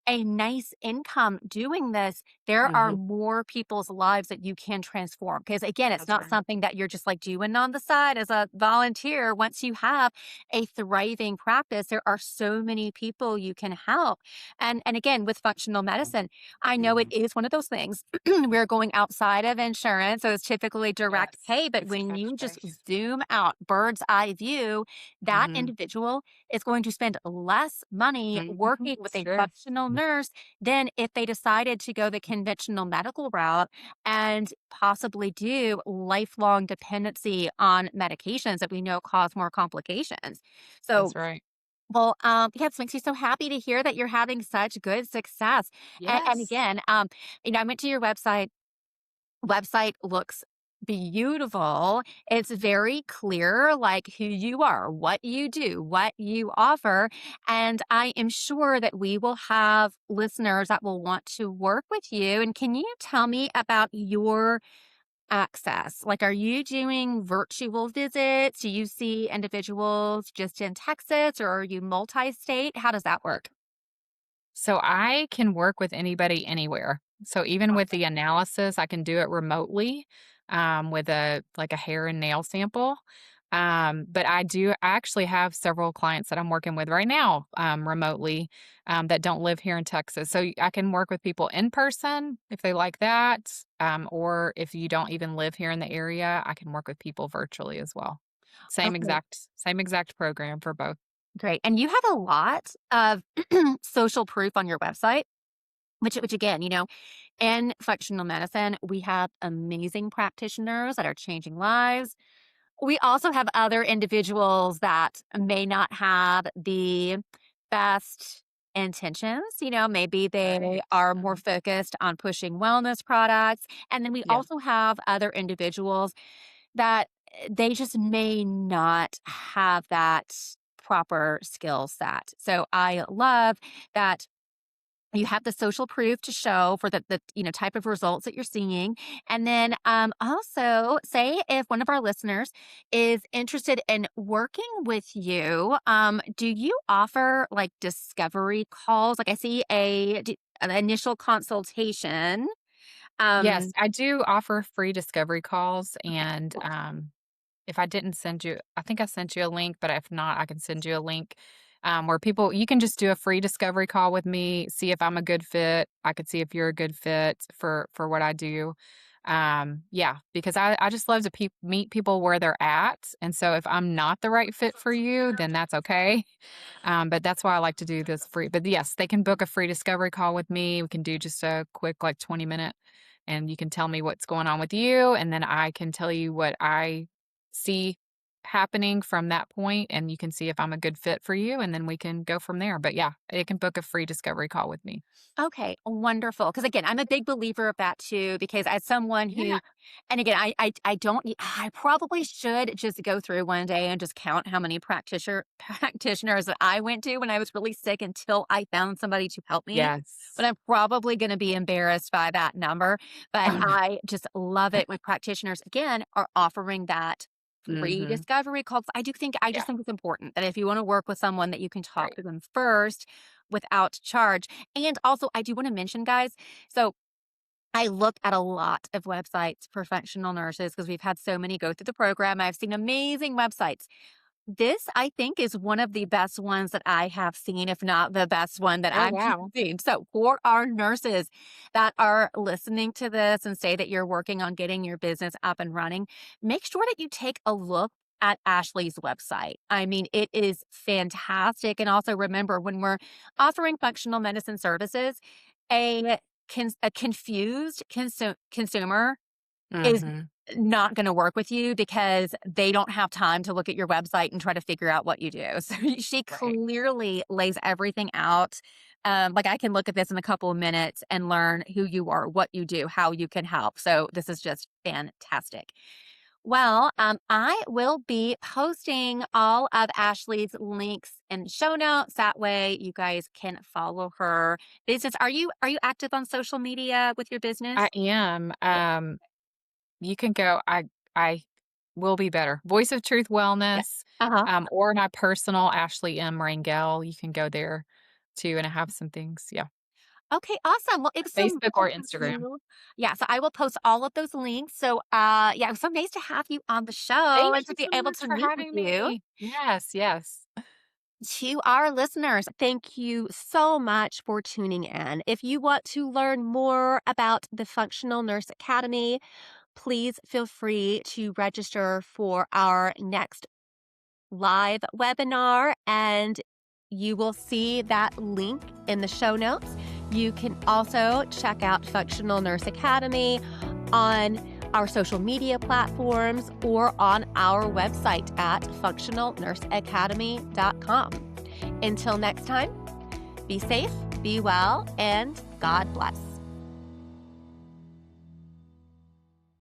a nice income doing this, there are Mhm. more people's lives that you can transform. Because again, it's That's not right. something that you're just like doing on the side as a volunteer. Once you have a thriving practice, there are so many people you can help. And again, with functional medicine, I know it is one of those things we're going outside of insurance. So it's typically direct Yes, pay. But it's when cash you pay. just zoom out, bird's eye view, that Mhm. individual is going to spend less money Mhm. working with a Sure. functional nurse than if they decided to go the conventional medical route and possibly do lifelong dependency on medications that we know cause more complications. So, That's right. well, yeah, it makes me so happy to hear that you're having such good success. And Yes. again, I went to your website looks beautiful. It's very clear, like who you are, what you do, what you offer. And I am sure that we will have listeners that will want to work with you. And can you tell me about your access? Like, are you doing virtual visits? Do you see individuals just in Texas or are you multi state? How does that work? So I can work with anybody anywhere. So even with Awesome. the analysis, I can do it remotely, with a hair and nail sample. But I actually have several clients that I'm working with right now, remotely, that don't live here in Texas. So I can work with people in person if they like that. Or if you don't even live here in the area, I can work with people virtually as well. Okay. Same exact program for both. Great. And you have a lot of social proof on your website, which again, in functional medicine, we have amazing practitioners that are changing lives. We also have other individuals that may not have the best intentions. Maybe they Right. are more Mhm. focused on pushing wellness products. And then we Yeah. also have other individuals that they just may not have that proper skill set. So I love that you have the social proof to show for the type of results that you're seeing. And then also say if one of our listeners is interested in working with you, do you offer like discovery calls? Like I see an initial consultation. Yes, Um, I do offer free discovery calls, and, if I didn't send you I think I sent you a link, but if not, I can send you a link, where people you can just do a free discovery call with me, see if I'm a good fit. I could see if you're a good fit for what I do. Yeah, because I just love to meet people where they're at. And so if I'm not the right fit for you, then that's okay. But that's why I like to do this free. But yes, they can book a free discovery call with me. We can do just a quick, like 20-minute, and you can tell me what's going on with you. And then I can tell you what I see happening from that point, and you can see if I'm a good fit for you. And then we can go from there. But yeah, it can book a free discovery call with me. Okay, wonderful. Because again, I'm a big believer of that too, because as someone Yeah. who, and again, I don't, I probably should just go through one day and just count how many practitioners that I went to when I was really sick until I found somebody to help me. But Yes. I'm probably going to be embarrassed by that number. But Oh, no. I just love it when practitioners, again, are offering that free Hmm. discovery calls. I Yeah. just think it's important that if you want to work with someone, that you can talk Right. to them first without charge. And also, I do want to mention, guys, so I look at a lot of websites for functional nurses because we've had so many go through the program. I've seen amazing websites. This, I think, is one of the best ones that I have seen, if not the best one that Oh, I've wow. seen. So, for our nurses that are listening to this and say that you're working on getting your business up and running, make sure that you take a look at Ashley's website. I mean, it is fantastic. And also remember, when we're offering functional medicine services, a, a confused consumer is Hmm. not gonna work with you because they don't have time to look at your website and try to figure out what you do. So she Right. clearly lays everything out. Like I can look at this in a couple of minutes and learn who you are, what you do, how you can help. So this is just fantastic. Well, I will be posting all of Ashley's links and show notes. That way you guys can follow her business. Are you active on social media with your business? I am. You can go. I will be better. Voice of Truth Yeah. Wellness, Uh-huh. or my personal Ashley M Rangel. You can go there too, and I have some things. Yeah, Okay, awesome. Well, it was so nice Facebook to or have Instagram. you. Yeah, so I will post all of those links. So, yeah, it was so nice to have you on the show Thank and to you be so able much to for meet with having you. me. Yes, yes. To our listeners, thank you so much for tuning in. If you want to learn more about the Functional Nurse Academy, please feel free to register for our next live webinar, and you will see that link in the show notes. You can also check out Functional Nurse Academy on our social media platforms or on our website at functionalnurseacademy.com. Until next time, be safe, be well, and God bless.